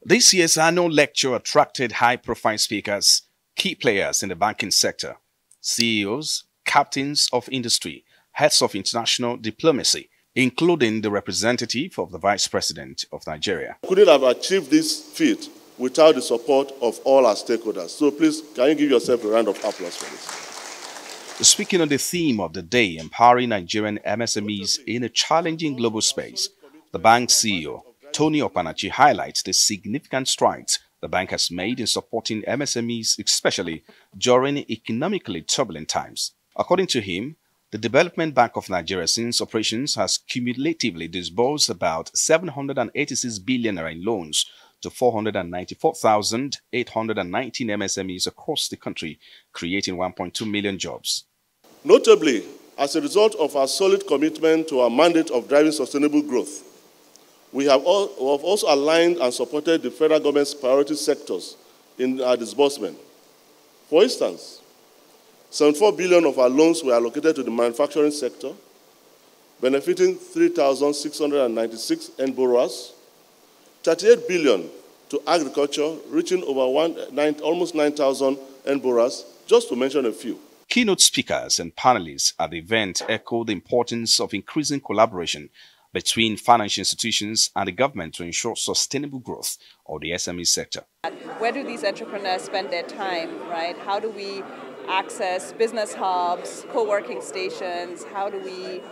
This year's annual lecture attracted high-profile speakers, key players in the banking sector, CEOs, captains of industry, heads of international diplomacy, including the representative of the Vice President of Nigeria. We couldn't have achieved this feat without the support of all our stakeholders. So please, can you give yourself a round of applause for this? Speaking on the theme of the day, empowering Nigerian MSMEs in a challenging global space, the bank's CEO, Tony Opanachi, highlights the significant strides the bank has made in supporting MSMEs, especially during economically turbulent times. According to him, the Development Bank of Nigeria, since operations, has cumulatively disbursed about 786 billion naira in loans to 494,819 MSMEs across the country, creating 1.2 million jobs. Notably, as a result of our solid commitment to our mandate of driving sustainable growth, we have also aligned and supported the federal government's priority sectors in our disbursement. For instance, 74 billion of our loans were allocated to the manufacturing sector, benefiting 3,696 end borrowers, 38 billion to agriculture, reaching over almost 9,000 end borrowers, just to mention a few. Keynote speakers and panelists at the event echoed the importance of increasing collaboration between financial institutions and the government to ensure sustainable growth of the SME sector. Where do these entrepreneurs spend their time, right? How do we access business hubs, co-working stations? How do we,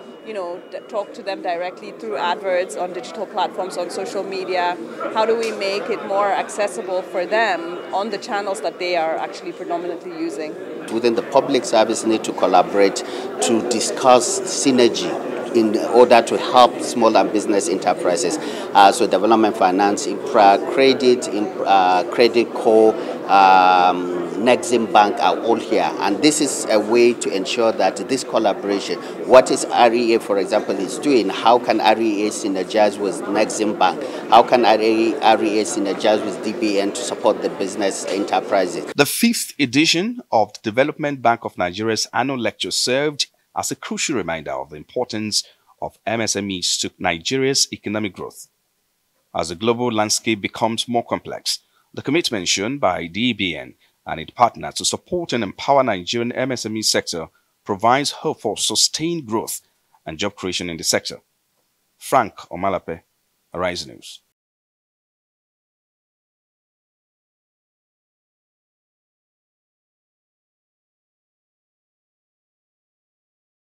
talk to them directly through adverts on digital platforms, on social media? How do we make it more accessible for them on the channels that they are actually predominantly using? Within the public service need to collaborate to discuss synergy in order to help small and business enterprises. So development finance, infra, credit, credit core, Nexim Bank are all here. And this is a way to ensure that this collaboration, what is REA, for example, is doing, how can REA synergize with Nexim Bank? How can REA synergize with DBN to support the business enterprises? The 5th edition of the Development Bank of Nigeria's annual lecture served as a crucial reminder of the importance of MSMEs to Nigeria's economic growth. As the global landscape becomes more complex, the commitment shown by DBN and its partners to support and empower Nigerian MSME sector provides hope for sustained growth and job creation in the sector. Frank Omalape, Arise News.